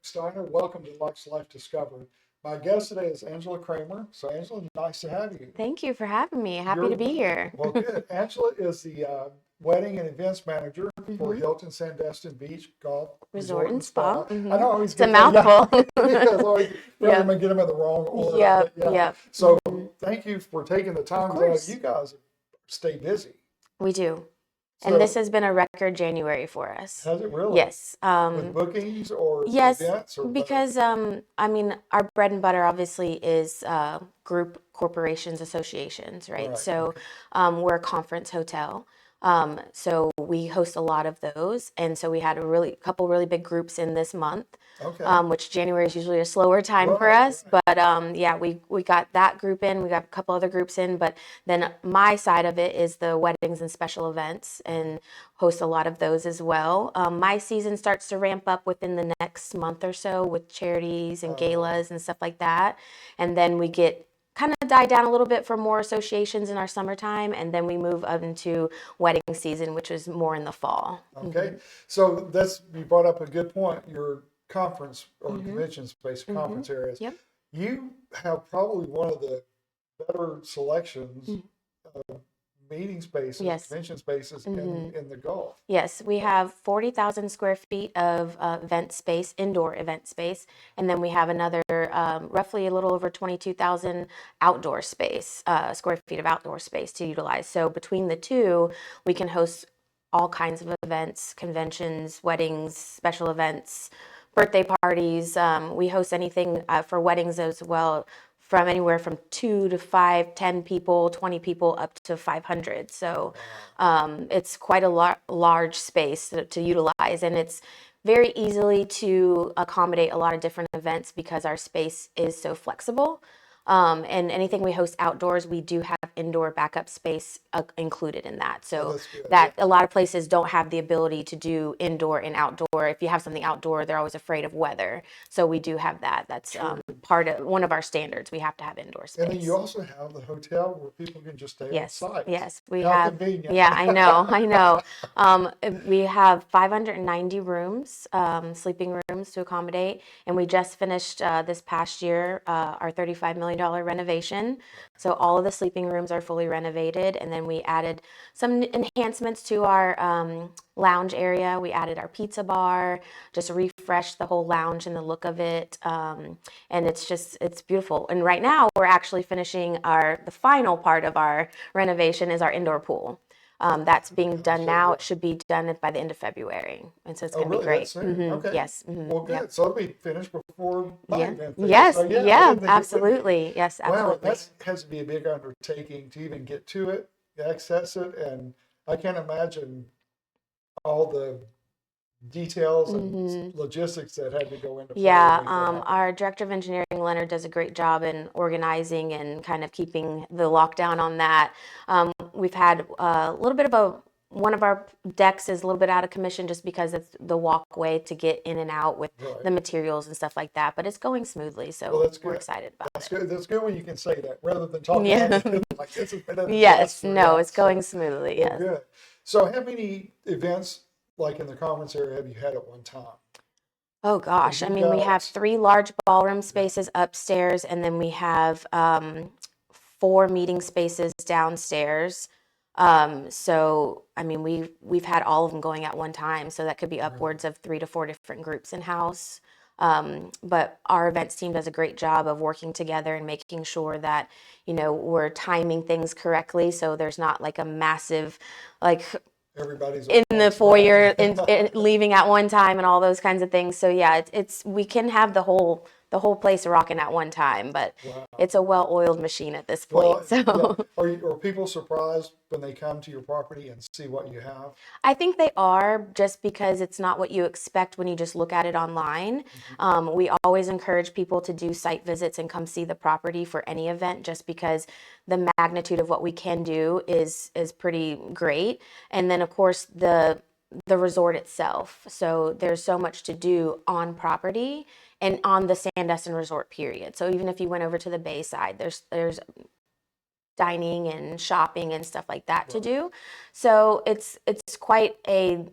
Steiner. Welcome to Luxe Life Discovered. My guest today is Angela Kramer. So, Angela, nice to have you. Thank you for having me. Happy You're to be here. well, good. Angela is the wedding and events manager for Mhm. Hilton Sandestin Beach Golf Resort and Spa. spa. I Mhm. know I always It's a get that. mouthful. Yeah, it's always rather Yep. than get them in the wrong order. Yep. But yeah. Yep. So, Mhm. thank you for taking the Of time. 'Cause I know course. you guys stay busy. We do. And this So, has been a record January for us. has it really Yes. with bookings or Yes, events or both? because I mean, our bread and butter obviously is group corporations, associations, right? Right. So Okay. we're a conference hotel. So we host a lot of those, and so we had a couple really big groups in this month, Okay. which January is usually a slower time for Right. us. But yeah, we got that group in. We got a couple other groups in, but then my side of it is the weddings and special events, and host a lot of those as well. My season starts to ramp up within the next month or so with charities and galas and stuff like that, and then we get kind of die down a little bit for more associations in our summertime, and then we move up into wedding season, which is more in the fall. Okay. So that's you brought up a good point. Your conference or Mm-hmm. convention space Mm-hmm. conference areas. Yep. You have probably one of the better selections of meeting spaces, Yes. convention spaces in the Gulf. Yes, we have 40,000 square feet of event space, indoor event space, and then we have another roughly a little over 22,000 outdoor space, square feet of outdoor space to utilize. So between the two, we can host all kinds of events, conventions, weddings, special events, birthday parties. We host anything for weddings as well, from anywhere from 2 to 5, 10 people, 20 people, up to 500. So it's quite a large space to utilize, and it's very easily to accommodate a lot of different events because our space is so flexible. And anything we host outdoors, we do have indoor backup space included in that. Oh, So that's good. that a lot of places don't have the ability to do indoor and outdoor. If you have something outdoor, they're always afraid of weather. So we do have that. That's part of one of our standards. We have to have indoor And then you space. also have the hotel where people can just stay on Yes, site. yes, we How have. convenient. Yeah, I know, I know. We have 590 rooms, sleeping rooms to accommodate, and we just finished this past year our $35 million renovation. So all of the sleeping rooms are fully renovated, and then we added some enhancements to our lounge area. We added our pizza bar, just refreshed the whole lounge and the look of it, and it's beautiful. And right now we're actually finishing the final part of our renovation is our indoor pool. That's being done now. It should be done by the end of February, and so it's Oh, going to be really? That's great. soon. Okay. Yes. Well, good. Yep. So it'll be finished before my Yeah. event finishes. Yes. So yeah, I Yeah. didn't think it would be. Absolutely. Yes. Wow, Absolutely. that has to be a big undertaking to even get to it, access it, and I can't imagine all the details and logistics that had to go into play to Yeah, make that happen. our director of engineering, Leonard, does a great job in organizing and kind of keeping the lockdown on that. We've had a little bit of one of our decks is a little bit out of commission just because it's the walkway to get in and out with Right. the materials and stuff like that, but it's going smoothly, Well, so that's we're good. excited about That's it. good. That's good when you can say that rather than talking Yeah. about it like this has been a Yes, disaster. no, Yeah. it's So, going smoothly, well, yes. good. So, how many events like in the conference area have you had at one time? Oh 'Cause gosh, I you've mean, we have got 3 large ballroom spaces upstairs, and then we have 4 meeting spaces downstairs. So I mean, we've had all of them going at one time, so that could be really. upwards of 3 to 4 different groups in house. But our events team does a great job of working together and making sure that, we're timing things correctly, so there's not like a massive, like Everybody's in at the once, foyer right? and leaving at one time and all those kinds of things. So yeah, it's we can have the whole place rocking at one time, but Wow. it's a well-oiled machine at this Well, point. yeah. So Are people surprised when they come to your property and see what you have? I think they are, just because it's not what you expect when you just look at it online. We always encourage people to do site visits and come see the property for any event, just because the magnitude of what we can do is pretty great. And then of course the resort itself. So there's so much to do on property and on the Sandestin resort period. So even if you went over to the Bayside, there's dining and shopping and stuff like that to Right. do. So it's quite a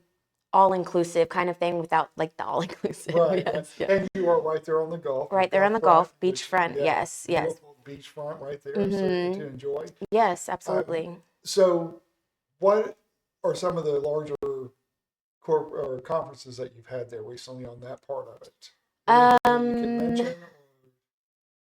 all-inclusive kind of thing without like the all-inclusive. Right, right. Yes, yeah. And you are right there on the Gulf. Right there on the Gulf Gulf, front, which, beachfront. yeah, Yes, yes. beautiful beachfront right there, so to enjoy. Yes, Um, absolutely. so, what are some of the larger or conferences that you've had there recently on that part of it? Anything that you can mention?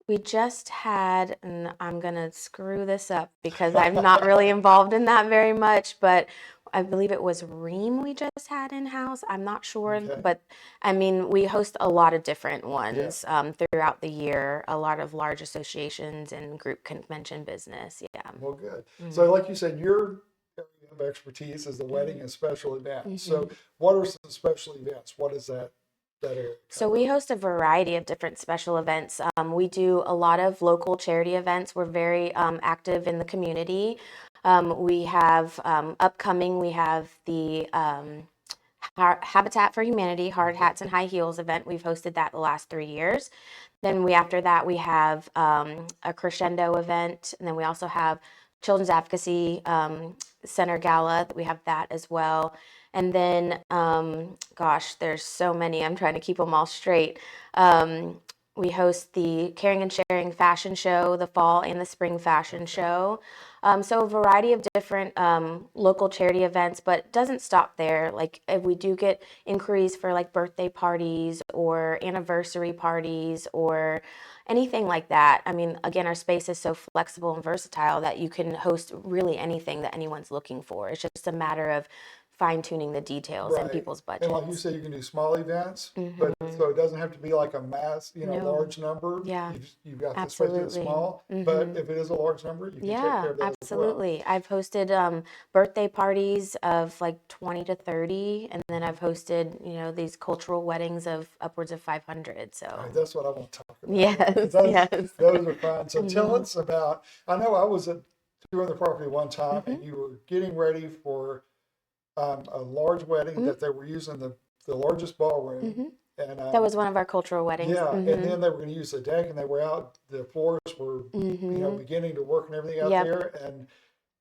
We just had, and I'm gonna screw this up because I'm not really involved in that very much, but I believe it was Ream we just had in-house. I'm not sure, Okay. but I mean, we host a lot of different Yeah. ones throughout the year, a lot of large associations and group convention business. Yeah. Well, good. So, like you said, your area of expertise is the wedding and special events. So, what are some special events? What is that area So cover? we host a variety of different special events. We do a lot of local charity events. We're very active in the community. We have upcoming, we have the Habitat for Humanity Hard Hats and High Heels event. We've hosted that the last 3 years. Then after that, we have a crescendo event. And then we also have Children's Advocacy Center Gala. We have that as well. And then, gosh, there's so many. I'm trying to keep them all straight. We host the Caring and Sharing Fashion Show, the fall and the spring fashion show. So a variety of different local charity events, but it doesn't stop there. Like if we do get inquiries for like birthday parties or anniversary parties or anything like that. I mean, again, our space is so flexible and versatile that you can host really anything that anyone's looking for. It's just a matter of fine tuning the details and Right. people's And like you budgets. said, you can do small events, but so it doesn't have to be like a mass, No. large number. Yeah. You've got this space that's Absolutely. small, but if it is a large number, you can take Yeah, care of that as well. absolutely. I've hosted birthday parties of like 20 to 30, and then I've hosted, these cultural weddings of upwards of 500. So, All right, that's what I want to talk about. yes, 'Cause yes. those are fun. So tell us about, I know I was at touring the property one time and you were getting ready for a large wedding that they were using the largest ballroom. And That was one of our cultural weddings. yeah, and then they were going to use the deck, and they were out. The floors were, beginning to work and everything out Yep. there, and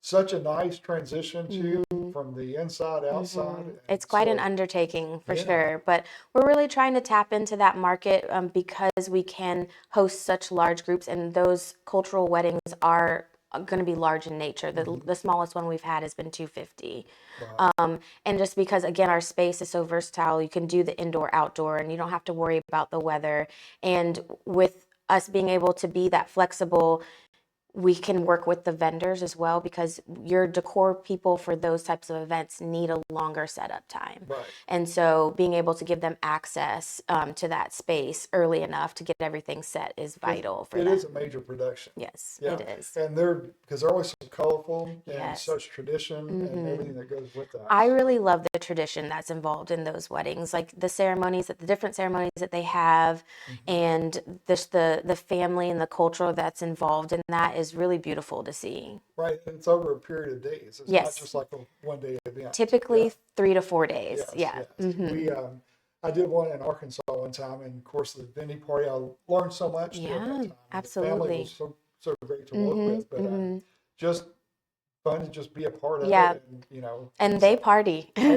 such a nice transition too from the inside outside. And It's quite an so, undertaking for yeah, sure, but we're really trying to tap into that market because we can host such large groups, and those cultural weddings are going to be large in nature. The smallest one we've had has been 250. wow. And just because, again, our space is so versatile, you can do the indoor, outdoor, and you don't have to worry about the weather. And with us being able to be that flexible, we can work with the vendors as well because your decor people for those types of events need a longer setup time. Right. And so being able to give them access to that space early enough to get everything set is vital for It them. is a major production. Yes, Yeah, it is. and because they're always so colorful and Yes. such tradition and everything that goes with that. I really love the tradition that's involved in those weddings, like the ceremonies, the different ceremonies that they have, and the family and the culture that's involved in that is really beautiful to see. Right, and it's over a period of days. It's not Yes. just like a one-day event. Typically Yeah. 3 to 4 days. Yes, Yeah. yes. I did one in Arkansas one time, and of course the vending party. I learned so much during that Yeah, time. And the family absolutely. was so great to work with, but just fun to just be a part of Yeah. it, and And they party. they do.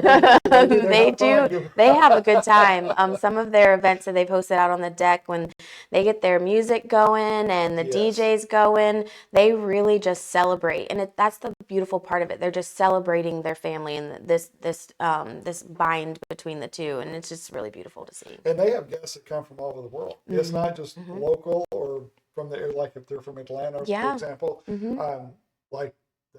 They They have do. fun. They have a good time. Some of their events that they've hosted out on the deck, when they get their music going and the Yes. DJs going, they really just celebrate. And that's the beautiful part of it. They're just celebrating their family and this bind between the two, and it's just really beautiful to see. And they have guests that come from all over the world. It's not just local or from like if they're from Atlanta, for Yeah. example. Like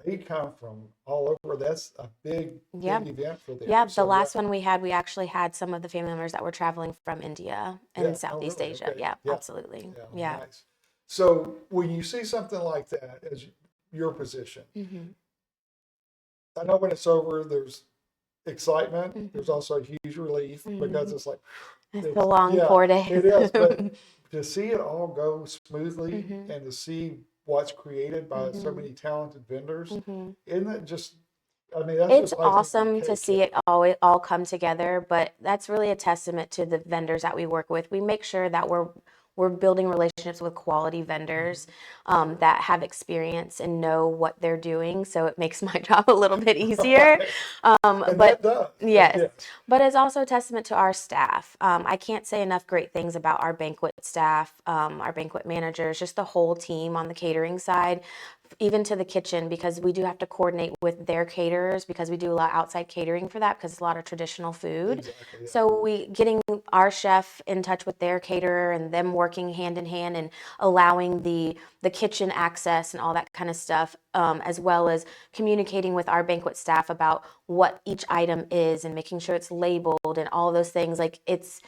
they come from all over. That's a big Yeah. event for them. Yeah, the So, last one we actually had some of the family members that were traveling from India and Yeah. Oh, Southeast really? Asia. Okay. Yeah, Yeah. absolutely. Yeah, Yeah. nice. So when you see something like that as your position, I know when it's over, there's excitement. There's also a huge relief because it's like It's a long 4 days. it is. But to see it all go smoothly and to see what's created by so many talented vendors, isn't it just? I mean, that's It's just icing on the awesome to cake. see it all come together, but that's really a testament to the vendors that we work with. We make sure that we're we're building relationships with quality vendors that have experience and know what they're doing. So it makes my job a little bit easier. And But that does. yes, Yes. but it's also a testament to our staff. I can't say enough great things about our banquet staff, our banquet managers, just the whole team on the catering side, even to the kitchen, because we do have to coordinate with their caterers because we do a lot of outside catering for that because it's a lot of traditional food. Exactly. Yeah. So we getting our chef in touch with their caterer and them working hand in hand and allowing the kitchen access and all that kind of stuff, as well as communicating with our banquet staff about what each item is and making sure it's labeled and all those things. Like it's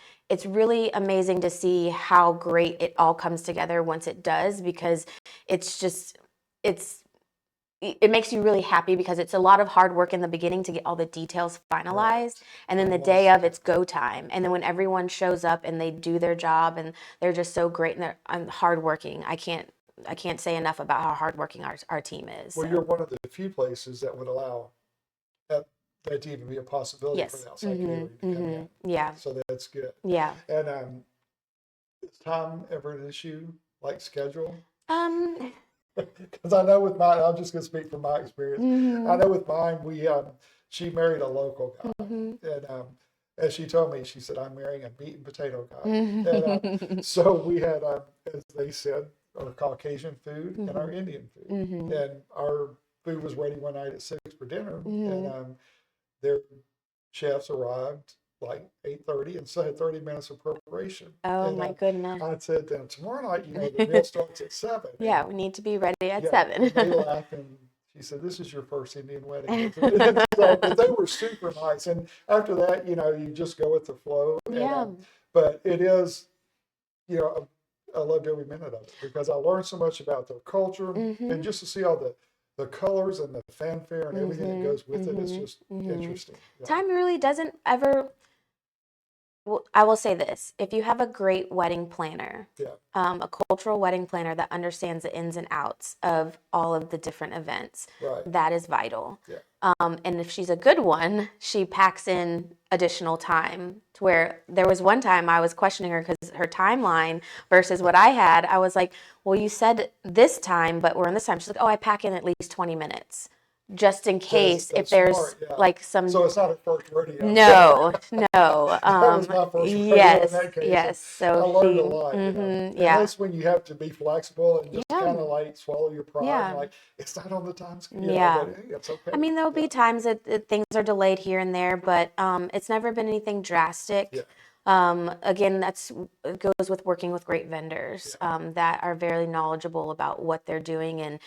really amazing to see how great it all comes together once it does, because it's just it makes you really happy because it's a lot of hard work in the beginning to get all the details finalized, and then the day of, it's go time, and then when everyone shows up and they do their job and they're just so great and they're hardworking. I can't say enough about how hardworking our team is. Well, So. you're one of the few places that would allow that to even be a possibility for Yes. the outside catering to come in. Yeah. So that's good. Yeah. And is time ever an issue, like schedule? Because I know with mine, I'm just going to speak from my experience. I know with mine, she married a local guy, and as she told me, she said, "I'm marrying a meat and potato guy." And so we had, as they said, our Caucasian food and our Indian food, and our food was ready one night at 6 for dinner, and their chefs arrived like 8:30 and still had 30 minutes of preparation. Oh And my goodness. I said, then tomorrow night, the meal starts at 7. Yeah, And, we need to be ready at yeah, 7. and they laughed, and she said, "This is your first Indian wedding." And so, but they were super nice. And after that, you just go with the flow. Yeah. But it is, I loved every minute of it because I learned so much about their culture, and just to see all the colors and the fanfare and everything that goes with it is just interesting. Yeah. Time really doesn't ever. Well, I will say this: if you have a great wedding planner, Yeah. a cultural wedding planner that understands the ins and outs of all of the different events, Right. that is vital. Yeah. And if she's a good one, she packs in additional time to where there was one time I was questioning her because her timeline versus what I had, I was like, well, you said this time, but we're in this time. She's like, oh, I pack in at least 20 minutes just in case if there's smart, yeah. like some. So it's not a first rodeo. No. That was my first rodeo Yes, in that case. yes. So I learned she, a lot. And yeah. that's when you have to be flexible and just kind of like swallow your pride. Yeah. And like, it's not on the time scale. Yeah. But hey, it's okay. I mean, there'll be times that things are delayed here and there, but it's never been anything drastic. Yeah. Again, it goes with working with great vendors that are very knowledgeable about what they're doing, and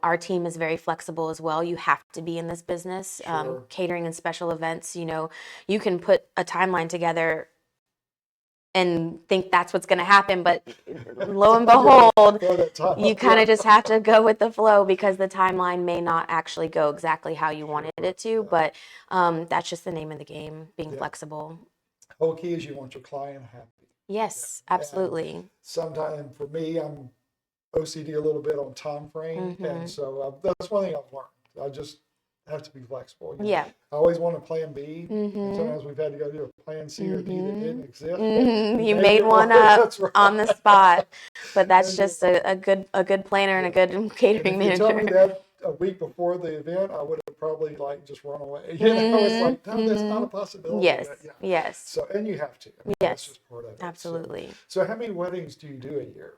our team is very flexible as well. You have to be in this business, Sure. catering and special events. You can put a timeline together and think that's what's going to happen, but lo and behold, you kind of just have to go with the flow because the timeline may not actually go exactly how you wanted it to. But that's just the name of the game, being flexible. Whole key is you want your client happy. Yes, absolutely. Sometimes for me, I'm OCD a little bit on time frame, and so that's one thing I've learned. I just have to be flexible. Yeah. I always want a plan B, and sometimes we've had to go do a plan C or D that didn't exist. You made one up That's right. on the spot, but that's just a good planner and a good catering If you told me manager. that a week before the event, I would have probably just run away. It's like, no, that's not a possibility. Yes, But, yeah. yes. So, and you have to. That's Yes, just part of it. absolutely. So how many weddings do you do a year?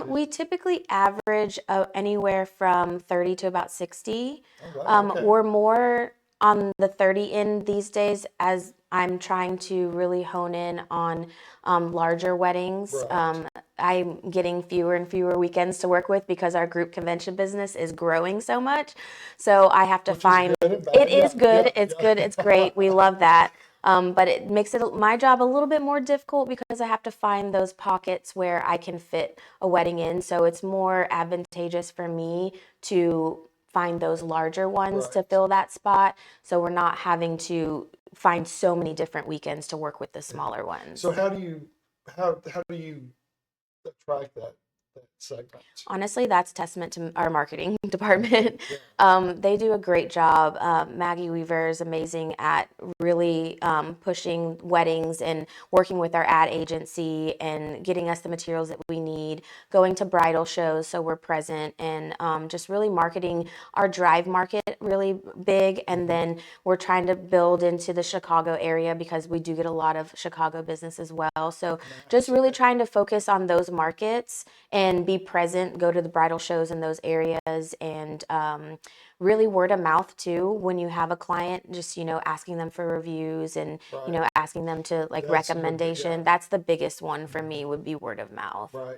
We typically average anywhere from 30 to about 60. Oh, wow, okay. We're more on the 30 end these days as I'm trying to really hone in on larger weddings. Right. I'm getting fewer and fewer weekends to work with because our group convention business is growing so much. So I have to find, it is good, it's good, it's great, we love that. But it makes my job a little bit more difficult because I have to find those pockets where I can fit a wedding in. So it's more advantageous for me to find those larger ones to fill that spot. So we're not having to find so many different weekends to work with the smaller ones. So how do you attract segment? Honestly, that's testament to our marketing department. Yeah. They do a great job. Maggie Weaver is amazing at really pushing weddings and working with our ad agency and getting us the materials that we need, going to bridal shows so we're present, and just really marketing our drive market really big. And then we're trying to build into the Chicago area because we do get a lot of Chicago business as well. So just really trying to focus on those markets and be present, go to the bridal shows in those areas, and really word of mouth too. When you have a client, just asking them for reviews and Right. asking them to like That's your recommendation. yeah. That's the biggest one for me, would be word of mouth. Right.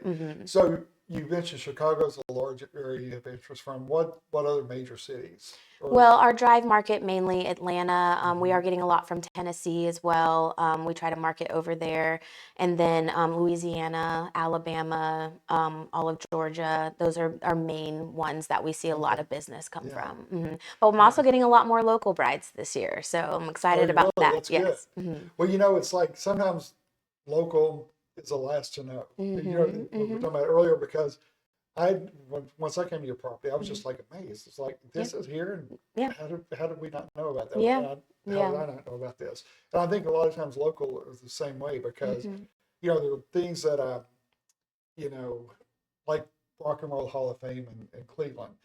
So you mentioned Chicago's a large area of interest from what other major cities? Or, Well, our drive market, mainly Atlanta. We are getting a lot from Tennessee as well. We try to market over there. And then Louisiana, Alabama, all of Georgia. Those are our main ones that we see a lot of business come yeah. from. But I'm also getting a lot more local brides this year. So I'm Oh, excited about really? that. That's Yes. good. Well, it's like sometimes local is the last to know. What we were talking about earlier, because once I came to your property, I was just like amazed. It's like, this is here, and Yeah. how did we not know about that? Yeah. How Yeah. did I not know about this? And I think a lot of times local is the same way, because there are things that you know, like Rock and Roll Hall of Fame in Cleveland.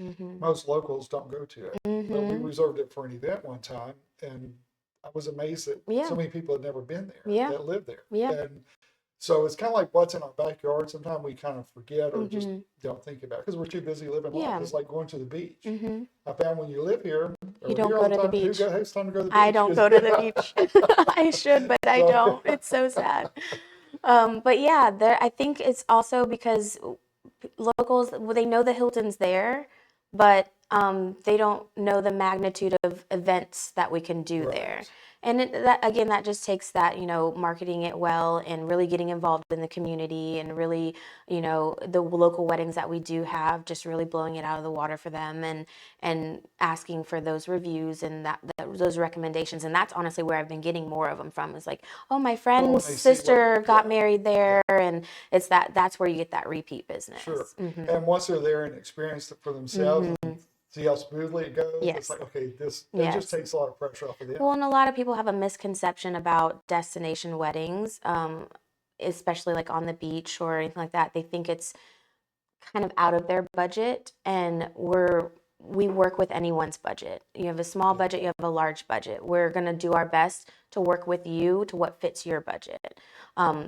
Most locals don't go to it, but we reserved it for an event one time, and I was amazed that Yeah. so many people had never been there Yeah. that live there. Yeah. And so it's kind of like what's in our backyard. Sometimes we kind of forget or just don't think about it because we're too busy living life. Yeah. It's like going to the beach. I found when you live here, or You don't here go all to the the time, beach. it's time to go to the beach. I don't go to the beach. I should, but I So- don't. It's so sad. But yeah, I think it's also because locals, well, they know the Hilton's there, but they don't know the magnitude of events that we can do there. Right. And that just takes that, marketing it well and really getting involved in the community, and really, the local weddings that we do have, just really blowing it out of the water for them, and asking for those reviews and those recommendations. And that's honestly where I've been getting more of them from, is like, oh, my friend's they see sister what- got yeah. married there, and it's that's where you get that repeat business. Sure. And once they're there and experience it for themselves and see how smoothly it goes, Yes. it's like, okay, it just Yes. takes a lot of pressure off of them. Well, and a lot of people have a misconception about destination weddings, especially like on the beach or anything like that. They think it's kind of out of their budget, and we work with anyone's budget. You have a small budget, you have a large budget. We're going to do our best to work with you to what fits your budget.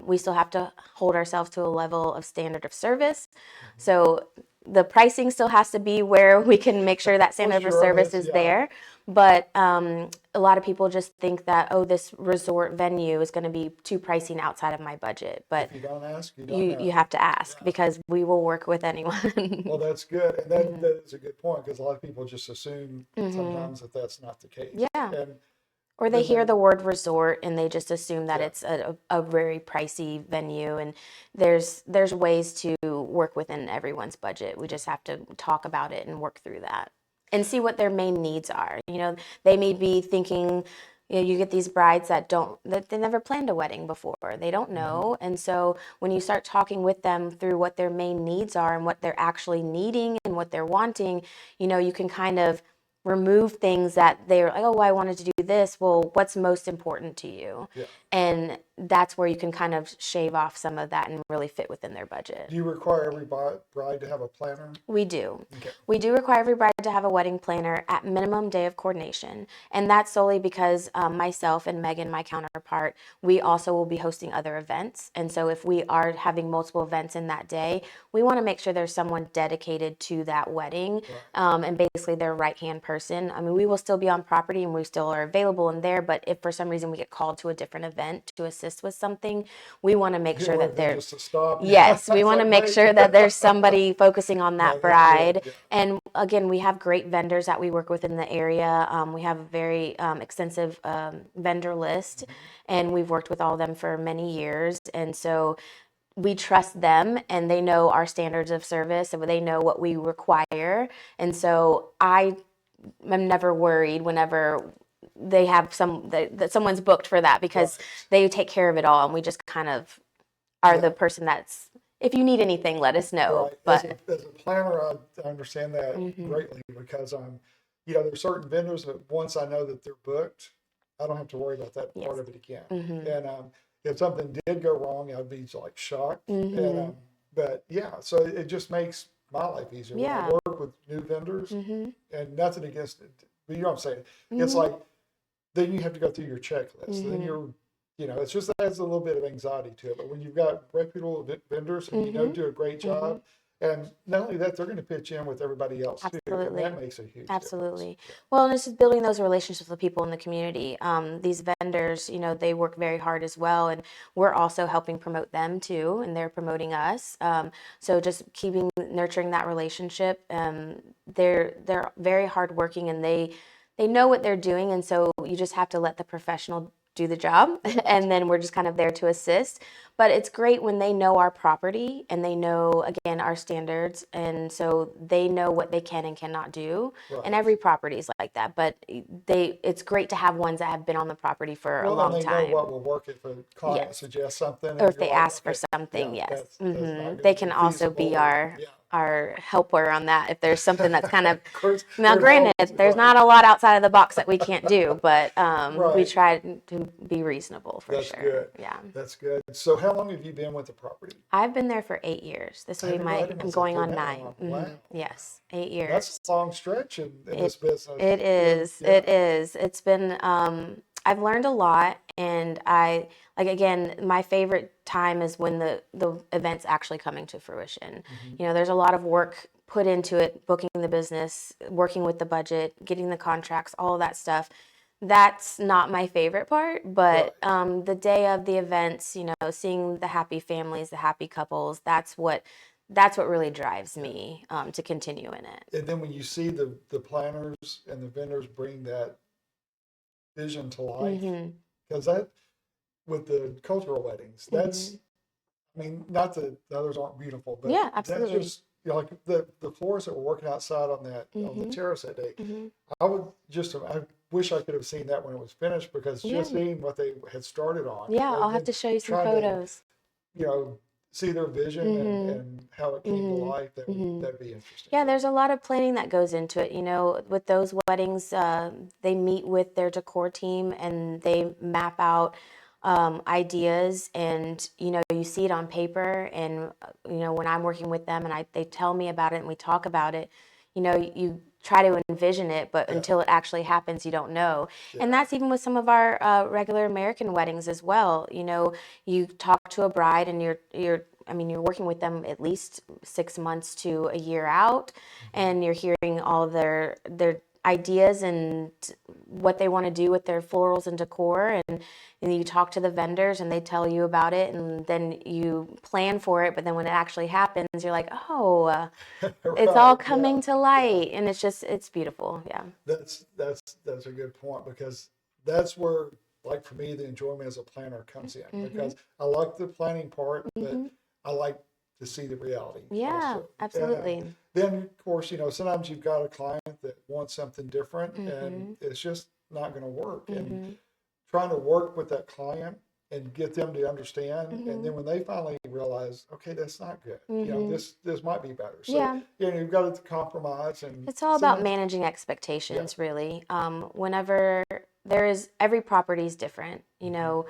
We still have to hold ourselves to a level of standard of service. So the pricing still has to be where we can make sure that standard of service is there. But a lot of people just think that, oh, this resort venue is going to be too pricey outside of my budget. But if you don't ask, you don't know. you have to ask, because we will work with anyone. Well, that's good. And that is a good point, because a lot of people just assume sometimes that that's not the case. Yeah. And Or they then hear the word resort and they just assume that Yeah. it's a very pricey venue. And there's ways to work within everyone's budget. We just have to talk about it and work through that and see what their main needs are. They may be thinking, you get these brides that they never planned a wedding before. They don't know. And so when you start talking with them through what their main needs are and what they're actually needing and what they're wanting, you can kind of remove things that they're like, oh, I wanted to do this. Well, what's most important to you? Yeah. And that's where you can kind of shave off some of that and really fit within their budget. Do you require every bride to have a planner? We do. Okay. We do require every bride to have a wedding planner at minimum day of coordination. And that's solely because myself and Megan, my counterpart, we also will be hosting other events. And so if we are having multiple events in that day, we want to make sure there's someone dedicated to that wedding, and basically their right-hand person. I mean, we will still be on property and we still are available in there, but if for some reason we get called to a different event to assist with something, we want to make sure that they're just to stop. Yes, we It's want to like, make wait. sure that there's somebody focusing on that No, that's good, bride. And again, we have great vendors that we work with in the area. We have a very extensive vendor list, and we've worked with all of them for many years. And so we trust them, and they know our standards of service, and they know what we require. And so I am never worried whenever they have that someone's booked for that, because they take care of it all, and we just kind of are the person that's if you need anything, let us know. Right. But As a planner, I understand that hmm greatly because there's certain vendors that once I know that they're booked, I don't have to worry about that yes. part of it again. hmm And if something did go wrong, I'd be like shocked. And hmm but yeah, so it just makes my life easier when I Yeah. work with new vendors, hmm and nothing against it. But you know what I'm saying? It's hmm like then you have to go through your checklist. Then hmm it's just adds a little bit of anxiety to it. But when you've got reputable vendors and hmm do a great hmm job, and not only that, they're going to pitch in with everybody else too, and Absolutely. that makes a huge difference. Absolutely. Well, and it's just building those relationships with people in the community. These vendors, they work very hard as well, and we're also helping promote them too, and they're promoting us. So just keeping nurturing that relationship. They're very hardworking, and they know what they're doing, and so you just have to let the professional do the job, and then we're just kind of there to assist. But it's great when they know our property and they know, again, our standards. And so they know what they can and cannot do. And Right. every property is like that. But it's great to have ones that have been on the property for a Well, and long they know what time. will work if a client Yes. suggests something, Or and if you're they like, ask for okay, yeah, something, yes. that's not They going to can be also feasible, be or our yeah. our helper on that if there's something that's kind of, Of course, now there's granted, always there's right, not a lot outside of the box that we can't do, but we right. try to be reasonable for That's sure. good. Yeah. That's good. So, how long have you been with the property? I've been there for 8 years. This will I be didn't I'm realize that going till on 9. now. Wow. Yes, eight That's years. a long stretch in It this business. it is. Yeah. It is. It's been I've learned a lot, and I like, again, my favorite time is when the event's actually coming to fruition. Hmm. There's a lot of work put into it, booking the business, working with the budget, getting the contracts, all of that stuff. That's not my favorite part, Right. but the day of the events, seeing the happy families, the happy couples, that's what really drives Yeah. me to continue in it. And then when you see the planners and the vendors bring that vision to life, Mhm. because that with the cultural weddings, Mhm. I mean, not that the others aren't beautiful, but Yeah, that's absolutely. just like the floors that were working outside on the Mhm. terrace that day. Mhm. I wish I could have seen that when it was finished because just Yeah. seeing what they had started on Yeah, I'll and have then to show you some trying to photos. you know see their vision Mhm. and how it came to Mhm. life, Mhm. that'd be interesting. Yeah, Yeah. there's a lot of planning that goes into it. With those weddings, they meet with their decor team and they map out ideas, and you see it on paper. And when I'm working with them and they tell me about it and we talk about it, you try to envision it, but Yeah. until it actually happens, you don't know. And Yeah. that's even with some of our regular American weddings as well. You talk to a bride and you're working with them at least 6 months to a year out, Mhm. and you're hearing all of their ideas and what they want to do with their florals and decor, and you talk to the vendors and they tell you about it, and then you plan for it, but then when it actually happens, you're like, oh, it's all Right. coming Yeah. to Yeah. light, and it's beautiful. Yeah. That's a good point because that's where, like for me, the enjoyment as a planner comes in hmm because I like the planning part, but hmm I like to see the reality Yeah, also. And absolutely. then, of course, sometimes you've got a client that wants something different, and hmm it's just not going to work. And hmm trying to work with that client and get them to understand, and hmm then when they finally realize, okay, that's not good. hmm This might be better. So Yeah. you've got to compromise, and It's all about sometimes, managing yeah. expectations, really. Whenever every property is different. Hmm.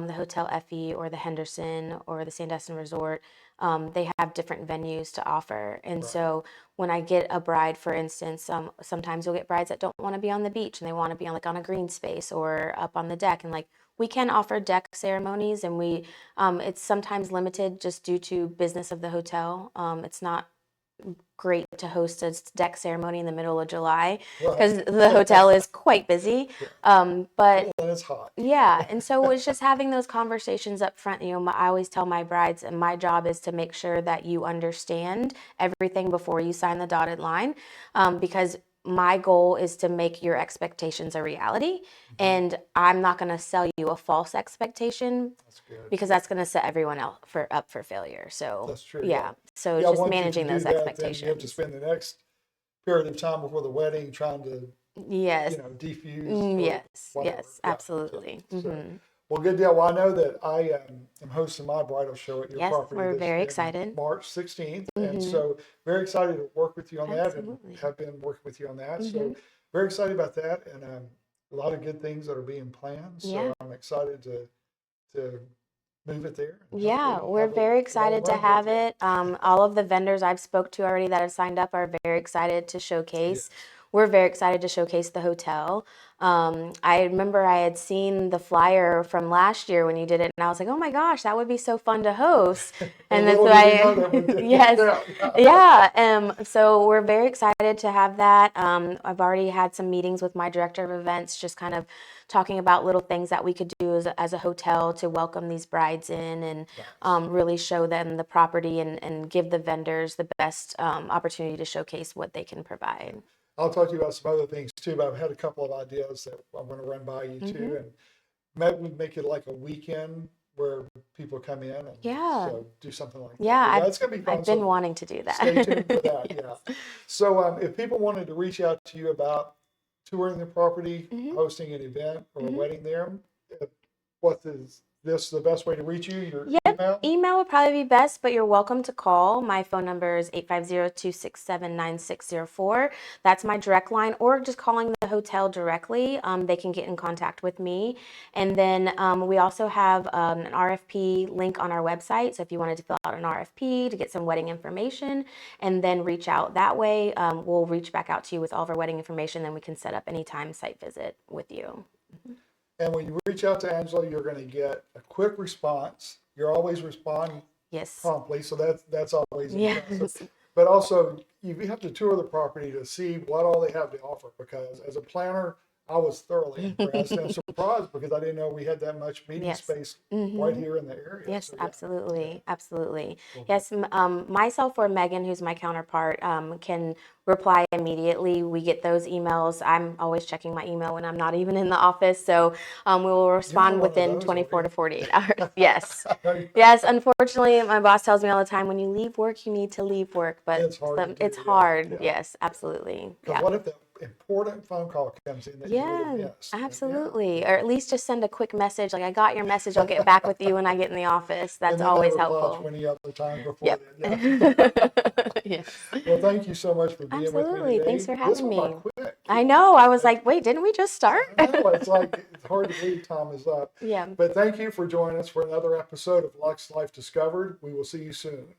The Hotel Effie or the Henderson or the Sandestin Resort, they have different venues to offer. And Right. so when I get a bride, for instance, sometimes you'll get brides that don't want to be on the beach and they want to be on a green space or up on the deck. And we can offer deck ceremonies, and it's sometimes limited just due to business of the hotel. It's not great to host a deck ceremony in the middle of July Right. because the hotel is quite busy. Yeah. But Well, and it's hot. yeah, and so it's just having those conversations up front. I always tell my brides, and my job is to make sure that you understand everything before you sign the dotted line, because my goal is to make your expectations a reality, Hmm. and I'm not going to sell you a false expectation That's good. because that's going to set everyone else up for failure. So That's true. Yeah. yeah, so it's Yeah. just Once if you managing do those that, then you have to expectations. spend the next period of time before the wedding trying to, Yes. defuse or Yes. whatever. Yes. Yeah. Absolutely. So, Hmm. Well, good deal. Well, I know that I am hosting my bridal show at your Yes, property we're this very in excited. March 16th. And Mm-hmm. so very excited to work with you on that and Absolutely. have been working with you on that. Mm-hmm. So very excited about that and a lot of good things that are being planned. Yeah. So I'm excited to move it there. And Yeah, hopefully we're have a very long excited to run have with you. it. All of the vendors I've spoke to already that have signed up are very excited to showcase. Yes. We're very excited to showcase the hotel. I remember I had seen the flyer from last year when you did it, and I was like, "Oh my gosh, that would be so fun to host." And then Little so did we know that we did yes, that. yeah. So we're very excited to have that. I've already had some meetings with my director of events, just kind of talking about little things that we could do as a hotel to welcome these brides in and Nice. really show them the property and give the vendors the best opportunity to showcase what they can provide. I'll talk to you about some other things too, but I've had a couple of ideas that I'm going to run by you Mm-hmm. too. And maybe we make it like a weekend where people come in and Yeah, so do something like that. yeah. But yeah, I've it's going to be fun. I've been So wanting to do stay that. tuned for that. Yeah. Yes. So if people wanted to reach out to you about touring the property, Mm-hmm. hosting an event or a Mm-hmm. wedding there, what is this the best way to reach you? Your Yep, email? email would probably be best, but you're welcome to call. My phone number is 850-267-9604. That's my direct line, or just calling the hotel directly. They can get in contact with me. And then we also have an RFP link on our website. So if you wanted to fill out an RFP to get some wedding information and then reach out that way, we'll reach back out to you with all of our wedding information. Then we can set up any time site visit with you. And when you reach out to Angela, you're going to get a quick response. You're always responding Yes. promptly, so that's always impressive. Yes. But also, you have to tour the property to see what all they have to offer. Because as a planner, I was thoroughly impressed and surprised because I didn't know we had that much meeting Yes. space Mm-hmm. right here in the area. Yes, So, yeah. absolutely, absolutely. Cool. Yes, myself or Megan, who's my counterpart, can reply immediately. We get those emails. I'm always checking my email when I'm not even in the office, so we will You're respond one of within those, 24 to aren't 48 hours. Yes. you? Yes, unfortunately, my boss tells me all the time, when you leave work, you need to leave work, but It's hard to do, it's yeah, hard. yeah. Yes, absolutely. Because Yeah. what if the important phone call comes in that you would have Yeah, missed? And, yeah. absolutely. Or at least just send a quick message like, I got your message. I'll get back with you when I get in the office. And That's then they always reply helpful. 20 other times before Yep. then. Yeah. Yes. Well, thank you so much for being with me Absolutely. today. Thanks for This having went by me. quick. I know. I was like, wait, didn't we just start? I know, it's like it's hard to believe time is up. Yeah. But thank you for joining us for another episode of Luxe Life Discovered. We will see you soon.